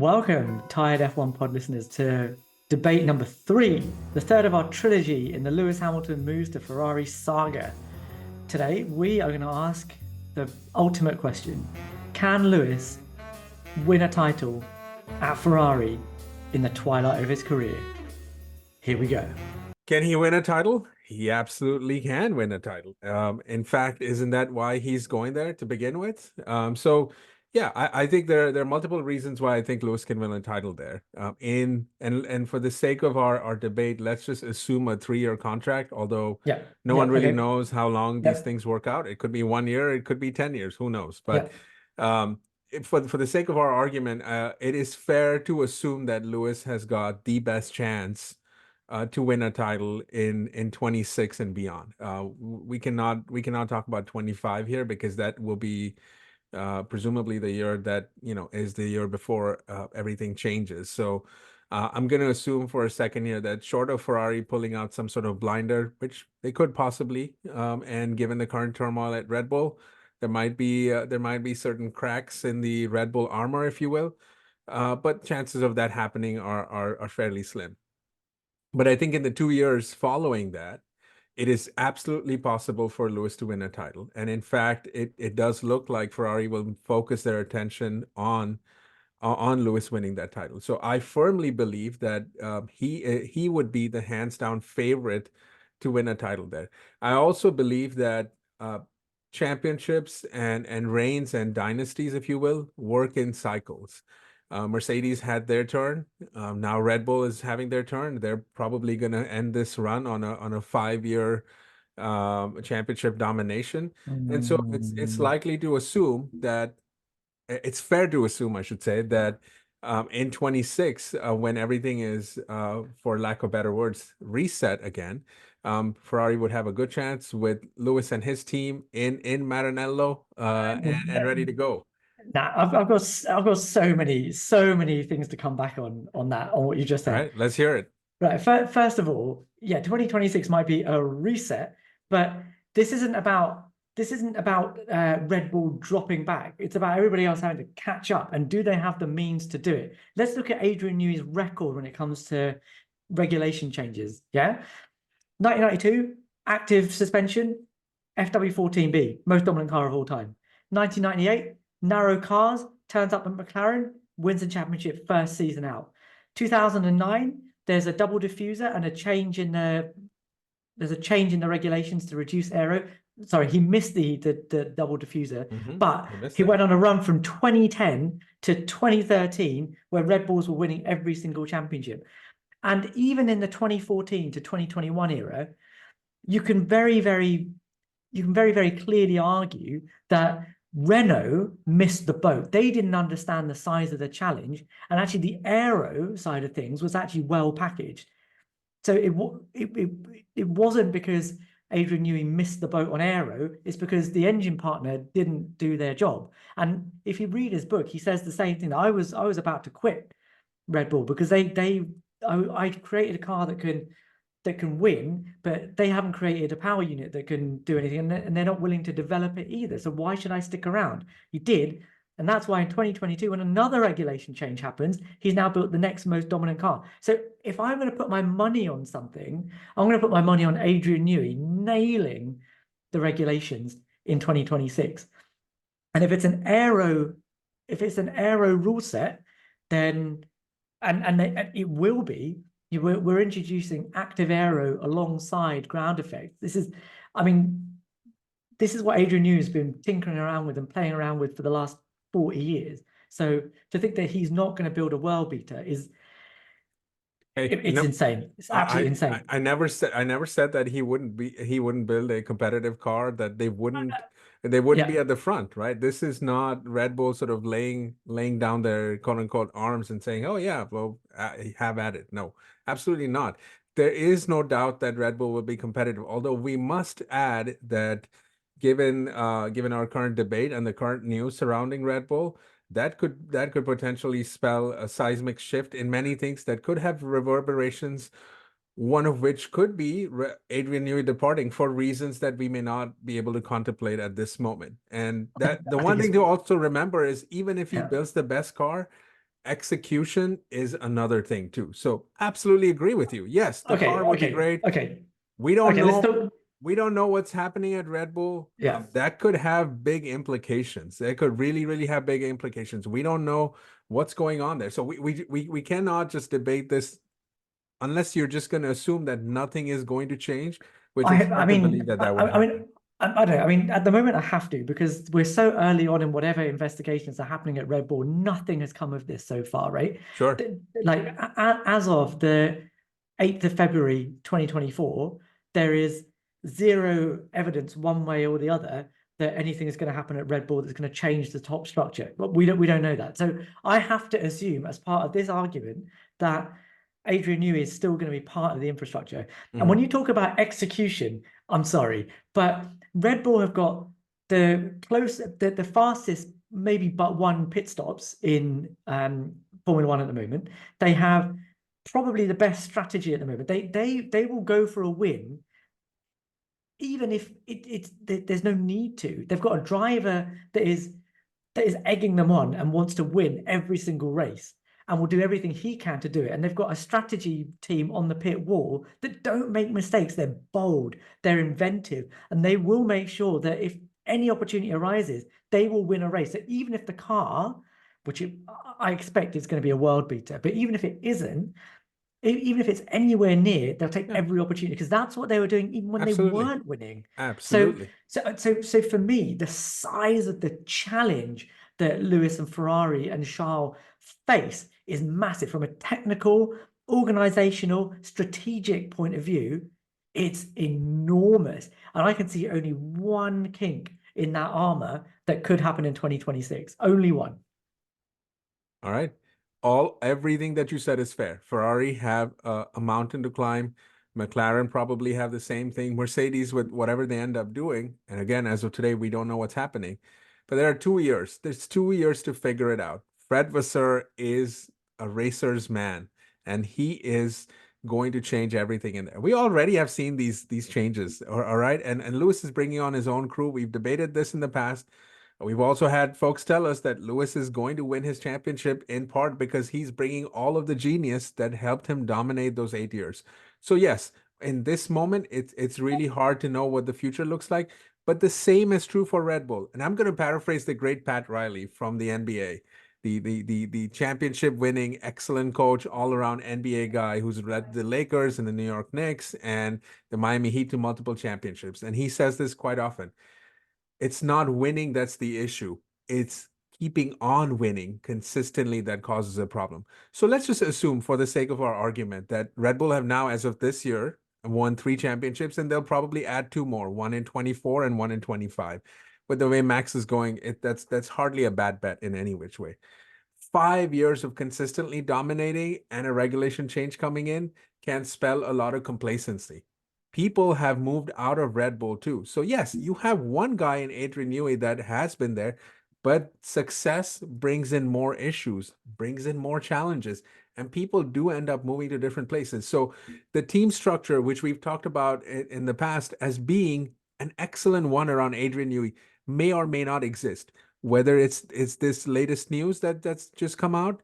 Welcome, tired F1 pod listeners, to debate number 3, the third of our trilogy in the Lewis Hamilton moves to Ferrari saga. Today, we are going to ask the ultimate question. Can Lewis win a title at Ferrari in the twilight of his career? Here we go. Can he win a title? He absolutely can win a title. In fact, isn't that why he's going there to begin with? Yeah, I think there are multiple reasons why I think Lewis can win a title there. And for the sake of our debate, let's just assume a 3-year contract, although no one really knows how long these things work out. It could be 1 year, it could be 10 years, who knows? But for the sake of our argument, it is fair to assume that Lewis has got the best chance to win a title in 26 and beyond. We cannot talk about 25 here because that will be presumably the year that is the year before everything changes. So I'm going to assume for a second here that short of Ferrari pulling out some sort of blinder, which they could possibly, and given the current turmoil at Red Bull, there might be certain cracks in the Red Bull armor, if you will. But chances of that happening are fairly slim. But I think in the 2 years following that, it is absolutely possible for Lewis to win a title. And in fact, it does look like Ferrari will focus their attention on Lewis winning that title. So I firmly believe that he would be the hands down favorite to win a title there. I also believe that championships and reigns and dynasties, if you will, work in cycles. Mercedes had their turn. Now Red Bull is having their turn. They're probably going to end this run on a 5-year championship domination. And so it's likely to assume that it's fair to assume, I should say, that in 26, when everything is, for lack of better words, reset again, Ferrari would have a good chance with Lewis and his team in Maranello and ready to go. Now, I've got so many things to come back on what you just said. All right, let's hear it. Right. First of all, 2026 might be a reset, but this isn't about Red Bull dropping back. It's about everybody else having to catch up. And do they have the means to do it? Let's look at Adrian Newey's record when it comes to regulation changes. 1992, active suspension, FW14B, most dominant car of all time. 1998. Narrow cars, turns up at McLaren, wins the championship first season out. 2009, there's a double diffuser and a change in the regulations to reduce aero. Sorry, he missed the double diffuser, but he went on a run from 2010 to 2013 where Red Bulls were winning every single championship. And even in the 2014 to 2021 era, you can very, very clearly argue that Renault missed the boat. They didn't understand the size of the challenge, and actually the aero side of things was actually well packaged. So it wasn't because Adrian Newey missed the boat on aero. It's because the engine partner didn't do their job. And if you read his book, he says the same thing. I was about to quit Red Bull because I created a car that can win, but they haven't created a power unit that can do anything, and they're not willing to develop it either. So why should I stick around? He did, and that's why in 2022, when another regulation change happens, he's now built the next most dominant car. So if I'm going to put my money on something, I'm going to put my money on Adrian Newey nailing the regulations in 2026. And if it's an aero rule set, then and it will be. We're introducing active aero alongside ground effects. This is what Adrian Newey has been tinkering around with and playing around with for the last 40 years. So to think that he's not going to build a world beater is insane. It's absolutely insane. I never said that he wouldn't build a competitive car, that they wouldn't be at the front, right? This is not Red Bull sort of laying down their quote unquote arms and saying, oh yeah, well, have at it. No, absolutely not. There is no doubt that Red Bull will be competitive, although we must add that given our current debate and the current news surrounding Red Bull, that could potentially spell a seismic shift in many things that could have reverberations, one of which could be Adrian Newey departing for reasons that we may not be able to contemplate at this moment. And that the one thing to also remember is even if he builds the best car, execution is another thing too. So absolutely agree with you. Yes, the car would be great. We don't know. We don't know what's happening at Red Bull. Yeah. That could have big implications. That could really, really have big implications. We don't know what's going on there. So we cannot just debate this unless you're just going to assume that nothing is going to change, which it's hard to believe that would happen. I don't know. I mean, at the moment, I have to, because we're so early on in whatever investigations are happening at Red Bull. Nothing has come of this so far, right? Sure. Like, as of the 8th of February 2024, there is zero evidence one way or the other that anything is going to happen at Red Bull that's going to change the top structure. But we don't know that. So I have to assume, as part of this argument, that Adrian Newey is still going to be part of the infrastructure. And when you talk about execution, I'm sorry, but Red Bull have got the fastest, maybe but one pit stops in Formula One at the moment. They have probably the best strategy at the moment. They will go for a win, even if there's no need to. They've got a driver that is egging them on and wants to win every single race, and will do everything he can to do it. And they've got a strategy team on the pit wall that don't make mistakes. They're bold, they're inventive, and they will make sure that if any opportunity arises, they will win a race. So even if the car, which I expect is going to be a world beater, but even if it isn't, even if it's anywhere near, they'll take every opportunity, because that's what they were doing even when they weren't winning. Absolutely. So for me, the size of the challenge that Lewis and Ferrari and Charles face is massive from a technical, organizational, strategic point of view. It's enormous, and I can see only one kink in that armor that could happen in 2026. Only one. All right. Everything that you said is fair. Ferrari have a mountain to climb. McLaren probably have the same thing. Mercedes, with whatever they end up doing, and again, as of today, we don't know what's happening. But there are 2 years. There's 2 years to figure it out. Fred Vasseur is a racer's man, and he is going to change everything in there. We already have seen these changes. All right, and Lewis is bringing on his own crew. We've debated this in the past. We've also had folks tell us that Lewis is going to win his championship in part because he's bringing all of the genius that helped him dominate those 8 years. So yes, in this moment, it's really hard to know what the future looks like, but the same is true for Red Bull. And I'm going to paraphrase the great Pat Riley from the NBA, the championship winning, excellent coach, all around NBA guy who's led the Lakers and the New York Knicks and the Miami Heat to multiple championships. And he says this quite often. It's not winning that's the issue. It's keeping on winning consistently that causes a problem. So let's just assume, for the sake of our argument, that Red Bull have now, as of this year, won 3 championships, and they'll probably add 2 more, one in 24 and one in 25. But the way Max is going, that's hardly a bad bet in any which way. 5 years of consistently dominating and a regulation change coming in can spell a lot of complacency. People have moved out of Red Bull too. So yes, you have one guy in Adrian Newey that has been there, but success brings in more issues, brings in more challenges, and people do end up moving to different places. So the team structure, which we've talked about in the past as being an excellent one around Adrian Newey, may or may not exist. Whether it's this latest news that's just come out,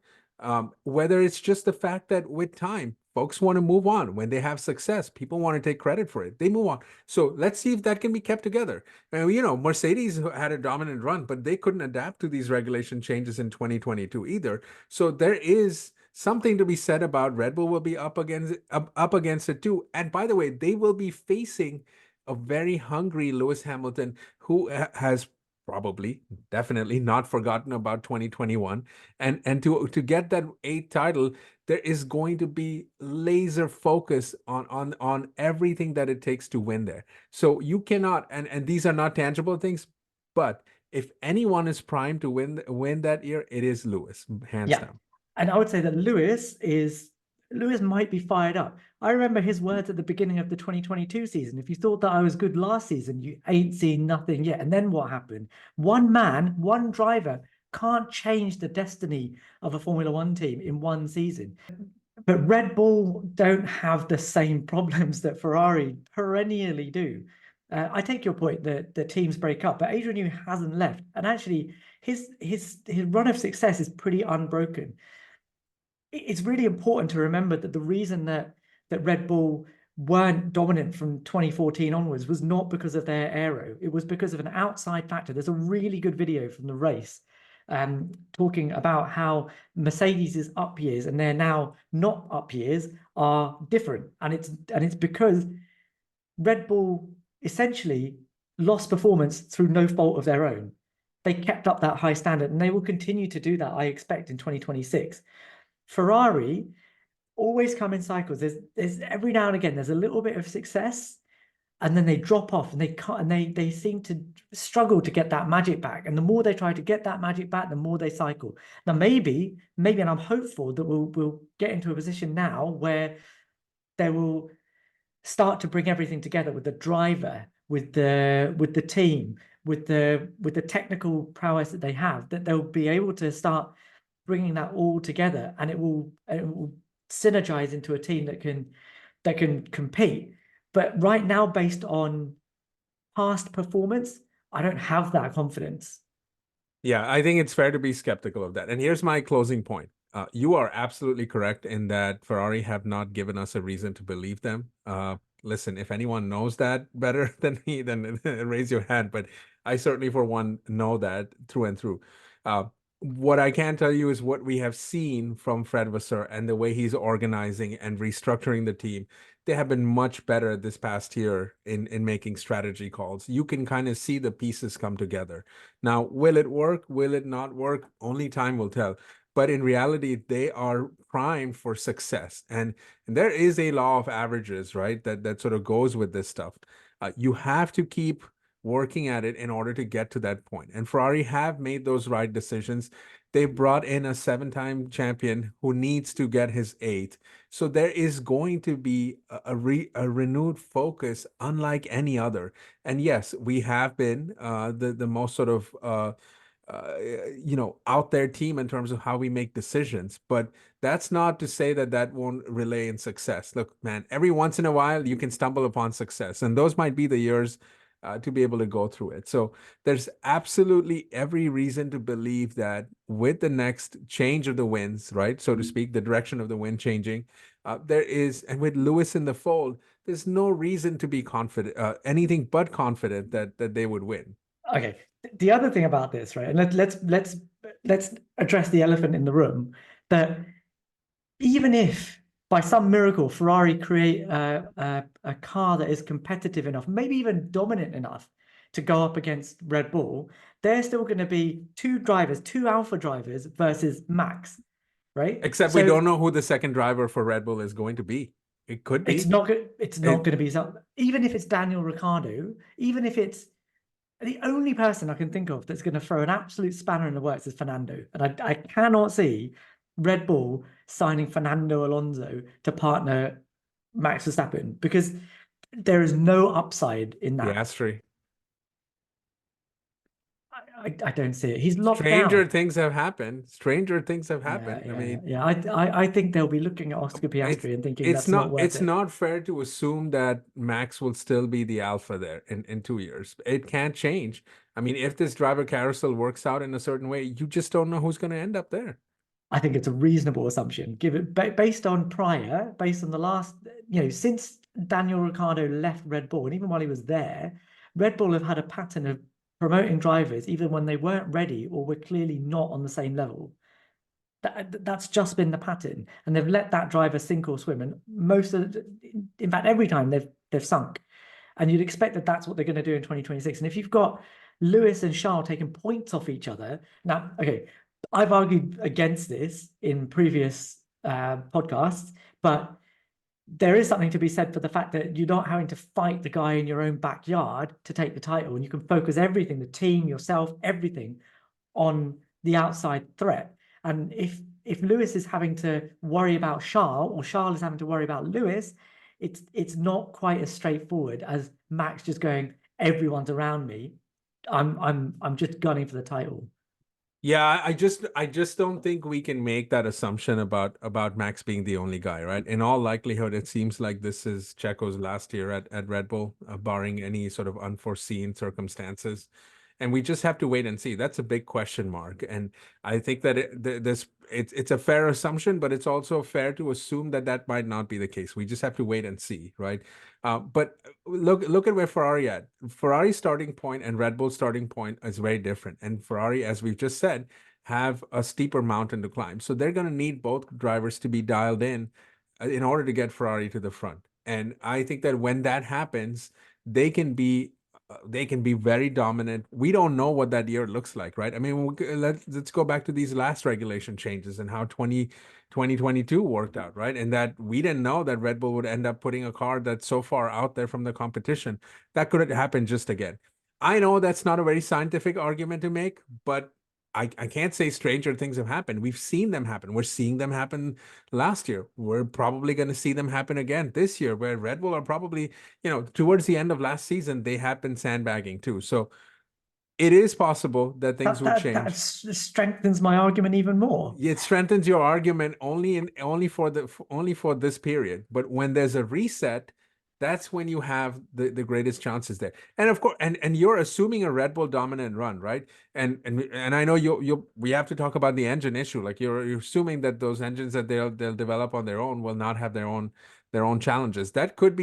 whether it's just the fact that with time, folks want to move on. When they have success, people want to take credit for it. They move on. So let's see if that can be kept together. And, Mercedes had a dominant run, but they couldn't adapt to these regulation changes in 2022 either. So there is something to be said about Red Bull will be up against it too. And by the way, they will be facing a very hungry Lewis Hamilton, who has probably, definitely not forgotten about 2021. And to get that 8th title, there is going to be laser focus on everything that it takes to win there. So you cannot, and these are not tangible things, but if anyone is primed to win that year, it is Lewis, hands down. And I would say that Lewis might be fired up. I remember his words at the beginning of the 2022 season. If you thought that I was good last season, you ain't seen nothing yet. And then what happened? One man, one driver can't change the destiny of a Formula One team in one season. But Red Bull don't have the same problems that Ferrari perennially do. I take your point that the teams break up, but Adrian Newey hasn't left. And actually, his run of success is pretty unbroken. it's really important to remember that the reason that Red Bull weren't dominant from 2014 onwards was not because of their aero. It was because of an outside factor. There's a really good video from the race talking about how Mercedes' up years and their now not up years are different. And it's because Red Bull essentially lost performance through no fault of their own. They kept up that high standard, and they will continue to do that, I expect, in 2026. Ferrari always come in cycles. There's every now and again there's a little bit of success, and then they drop off, and they seem to struggle to get that magic back. And the more they try to get that magic back, the more they cycle. Now maybe, and I'm hopeful that we'll get into a position now where they will start to bring everything together with the driver, with the team, with the technical prowess that they have, that they'll be able to start bringing that all together, and it will synergize into a team that can compete. But right now, based on past performance, I don't have that confidence. Yeah, I think it's fair to be skeptical of that. And here's my closing point. You are absolutely correct in that Ferrari have not given us a reason to believe them. Listen, if anyone knows that better than me, then raise your hand. But I certainly, for one, know that through and through. What I can tell you is what we have seen from Fred Vasseur and the way he's organizing and restructuring the team. They have been much better this past year in making strategy calls. You can kind of see the pieces come together. Now, will it work? Will it not work? Only time will tell. But in reality, they are primed for success. And there is a law of averages, right? That sort of goes with this stuff. You have to keep working at it in order to get to that point. And Ferrari have made those right decisions. They brought in a 7-time champion who needs to get his 8th. So there is going to be a renewed focus unlike any other. And yes, we have been the most sort of out there team in terms of how we make decisions, but that's not to say that won't relay in success. Look, man, every once in a while you can stumble upon success, and those might be the years to be able to go through it. So there's absolutely every reason to believe that with the next change of the winds, right, so to speak, the direction of the wind changing, there is, and with Lewis in the fold, there's no reason to be confident, anything but confident that they would win. Okay. The other thing about this, right, and let's address the elephant in the room, that even if by some miracle Ferrari create a car that is competitive enough, maybe even dominant enough to go up against Red Bull, they're still going to be two alpha drivers versus Max, right? Except we don't know who the second driver for Red Bull is going to be. It could be. It's not going to be some, even if it's Daniel Ricciardo, even if it's the only person I can think of that's going to throw an absolute spanner in the works is Fernando. And I cannot see Red Bull signing Fernando Alonso to partner Max Verstappen, because there is no upside in that. Yeah, Piastri. I don't see it. He's locked Stranger down. things have happened. Stranger things have happened. I think they'll be looking at Oscar Piastri and thinking it's not worth it. It's not fair to assume that Max will still be the alpha there in 2 years. It can't change. I mean, if this driver carousel works out in a certain way, you just don't know who's going to end up there. I think it's a reasonable assumption, given based on the last, since Daniel Ricciardo left Red Bull, and even while he was there, Red Bull have had a pattern of promoting drivers even when they weren't ready or were clearly not on the same level. That's just been the pattern, and they've let that driver sink or swim. And in fact, every time they've sunk. And you'd expect that that's what they're going to do in 2026. And if you've got Lewis and Charles taking points off each other, now, okay, I've argued against this in previous podcasts, but there is something to be said for the fact that you're not having to fight the guy in your own backyard to take the title, and you can focus everything, the team, yourself, everything, on the outside threat. And if Lewis is having to worry about Charles, or Charles is having to worry about Lewis, it's not quite as straightforward as Max just going, everyone's around me, I'm just gunning for the title. Yeah, I just don't think we can make that assumption about Max being the only guy, right? In all likelihood, it seems like this is Checo's last year at Red Bull, barring any sort of unforeseen circumstances. And we just have to wait and see. That's a big question mark. And I think that it's a fair assumption, but it's also fair to assume that that might not be the case. We just have to wait and see, right? But look at where Ferrari at. Ferrari's starting point and Red Bull's starting point is very different. And Ferrari, as we've just said, have a steeper mountain to climb. So they're going to need both drivers to be dialed in order to get Ferrari to the front. And I think that when that happens, they can be very dominant. We don't know what that year looks like, right? I mean, let's go back to these last regulation changes and how 2022 worked out, right? And that we didn't know that Red Bull would end up putting a car that's so far out there from the competition. That could happen just again. I know that's not a very scientific argument to make, but I can't say stranger things have happened. We've seen them happen. We're seeing them happen last year. We're probably going to see them happen again this year, where Red Bull are probably, towards the end of last season, they have been sandbagging too. So it is possible that things would change. That strengthens my argument even more. It strengthens your argument only for this period. But when there's a reset, that's when you have the greatest chances there. And of course, and you're assuming a Red Bull dominant run, right? And I know we have to talk about the engine issue. Like you're assuming that those engines that they'll develop on their own will not have their own challenges. That could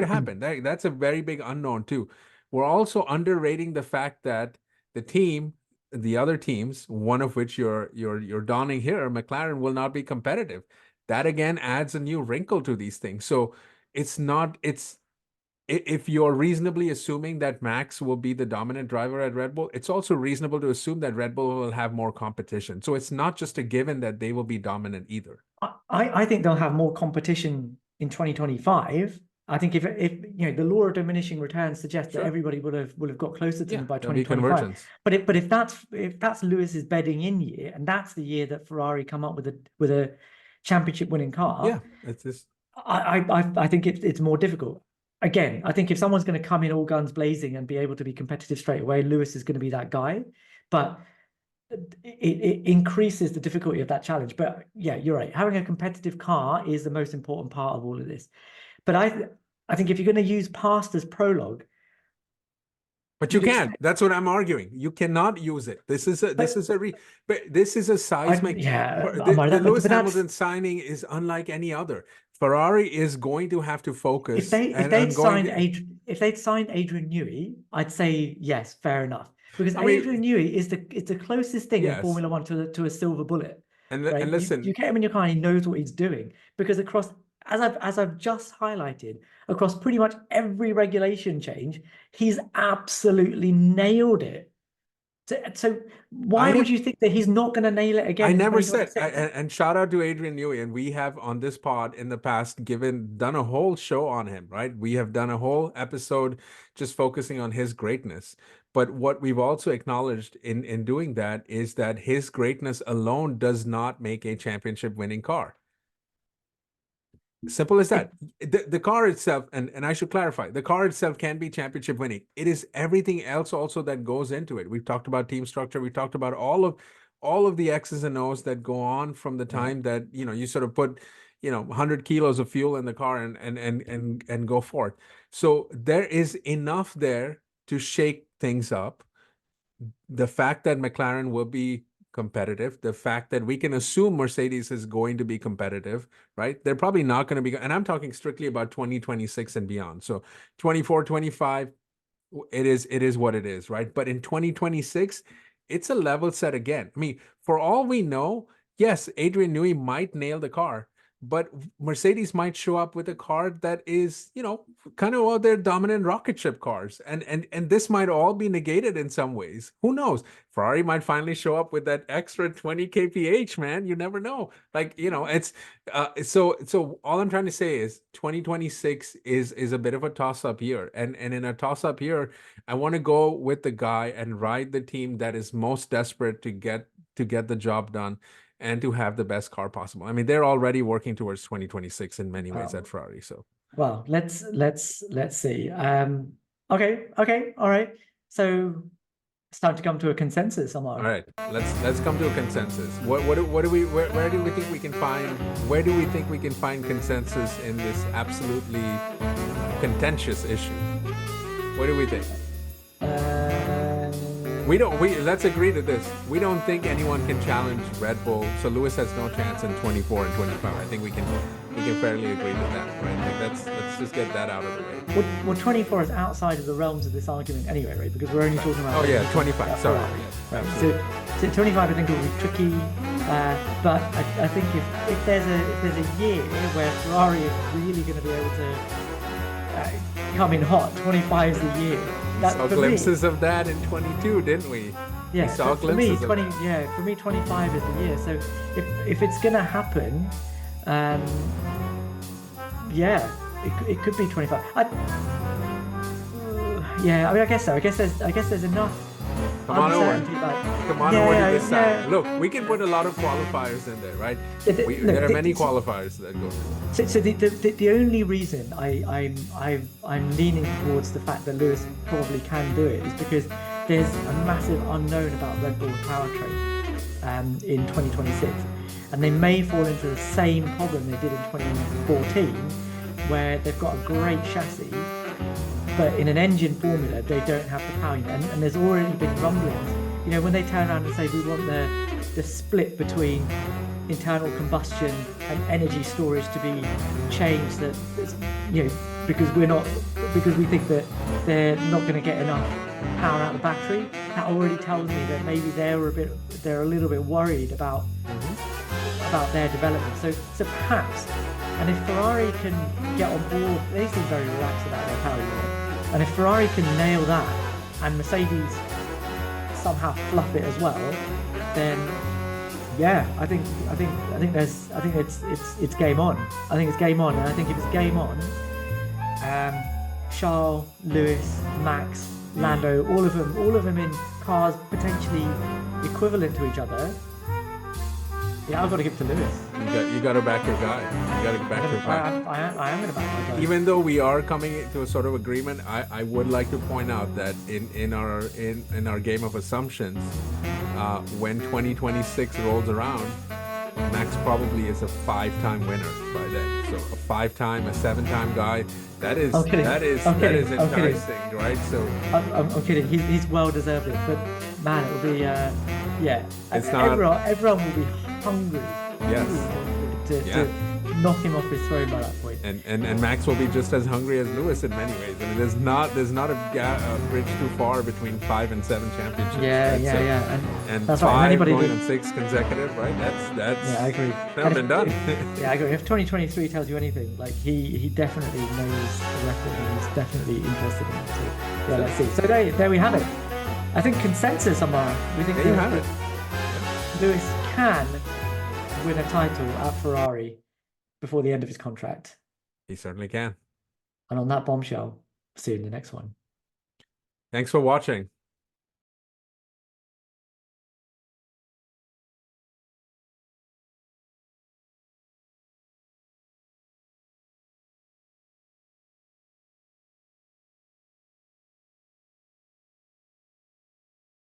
happen. That's a very big unknown too. We're also underrating the fact that the other teams, one of which you're donning here, McLaren, will not be competitive. That again adds a new wrinkle to these things. So if you're reasonably assuming that Max will be the dominant driver at Red Bull, it's also reasonable to assume that Red Bull will have more competition. So it's not just a given that they will be dominant either. I think they'll have more competition in 2025. I think if the law of diminishing returns suggests that everybody will have got closer to them by 2025. But if that's Lewis's bedding in year, and that's the year that Ferrari come up with a championship winning car, it's just. I think it's more difficult. Again, I think if someone's going to come in all guns blazing and be able to be competitive straight away, Lewis is going to be that guy. But it increases the difficulty of that challenge. But yeah, you're right. Having a competitive car is the most important part of all of this. But I think if you're going to use past as prologue, but you can't. That's what I'm arguing. You cannot use it. This is a seismic. The Lewis Hamilton signing is unlike any other. Ferrari is going to have to focus. If they'd signed Adrian Newey, I'd say yes, fair enough. Because Adrian Newey is the closest thing in Formula One to a silver bullet. And listen, you get him in your car and he knows what he's doing. Because across, as I've just highlighted, across pretty much every regulation change, he's absolutely nailed it. So why would you think that he's not going to nail it again? I never said, and shout out to Adrian Newey, and we have on this pod in the past done a whole show on him, right? We have done a whole episode just focusing on his greatness. But what we've also acknowledged in doing that is that his greatness alone does not make a championship winning car. Simple as that. The car itself, and I should clarify, the car itself can be championship winning. It is everything else also that goes into it. We've talked about team structure. We talked about all of the X's and O's that go on from the time that you sort of put 100 kilos of fuel in the car and go forth. So there is enough there to shake things up. The fact that McLaren will be competitive, the fact that we can assume Mercedes is going to be competitive, right? They're probably not going to be, and I'm talking strictly about 2026 and beyond. So 24, 25, it is what it is, right? But in 2026, it's a level set again. I mean, for all we know, yes, Adrian Newey might nail the car, but Mercedes might show up with a car that is, kind of all their dominant rocket ship cars. And this might all be negated in some ways. Who knows? Ferrari might finally show up with that extra 20 kph, man. You never know. Like, it's so all I'm trying to say is 2026 is a bit of a toss-up year. And in a toss-up year, I want to go with the guy and ride the team that is most desperate to get the job done and to have the best car possible. I mean, they're already working towards 2026 in many ways at Ferrari. So, well, let's see. Okay, all right. So it's time to come to a consensus, Amar. All right, let's come to a consensus. Where do we think we can find consensus in this absolutely contentious issue? What do we think? Let's agree to this. We don't think anyone can challenge Red Bull, so Lewis has no chance in 24 and 25. I think we can fairly agree to that, right? Like let's just get that out of the way. Well, 24 is outside of the realms of this argument anyway, right? Because we're only talking about. Oh yeah, 25. Sorry. Right. So 25, I think will be tricky. But I think if there's a year where Ferrari is really going to be able to come in hot, 25 is the year. We saw glimpses of that in 22, didn't we? Yeah, we saw for me, 25 is the year. So if it's going to happen, yeah, it could be 25. Yeah, I mean, I guess so. I guess there's enough. Come on over. Come on over to this side. Look, we can put a lot of qualifiers in there, right? There are many qualifiers that go. So the only reason I'm leaning towards the fact that Lewis probably can do it is because there's a massive unknown about Red Bull's powertrain in 2026, and they may fall into the same problem they did in 2014, where they've got a great chassis, but in an engine formula they don't have the power, and there's already been rumblings. You know, when they turn around and say we want the split between internal combustion and energy storage to be changed, that you know, because we think that they're not going to get enough power out of the battery, that already tells me that maybe they're a little bit worried about their development. So perhaps, and if Ferrari can get on board, they seem very relaxed about their power unit, and if Ferrari can nail that and Mercedes somehow fluff it as well, then yeah, I think it's game on. I think it's game on, and I think if it's game on, Charles, Lewis, Max, Lando, all of them in cars potentially equivalent to each other. Yeah, I've got to give it to Lewis. You got to back your guy. You got to back your guy. I am going to back my guy. Even though we are coming to a sort of agreement, I would like to point out that in our game of assumptions, when 2026 rolls around, Max probably is a 5-time winner by then. So a 5-time, a 7-time guy. That is enticing, right? So I'm kidding. He's well deserved it, but man, it will be yeah. Everyone will be hungry. Yes. To knock him off his throne by that point. And Max will be just as hungry as Lewis in many ways. I mean, there's not a bridge too far between 5 and 7 championships. Yeah, right? yeah. And that's 5 going on 6 consecutive, right? That's yeah, I agree. Never been done. Yeah, I agree. If 2023 tells you anything, like he definitely knows the record and he's definitely interested in it. So yeah, let's see. So there we have it. I think consensus, Amara. We think there you have it. Lewis can win a title at Ferrari before the end of his contract. He certainly can. And on that bombshell, see you in the next one. Thanks for watching.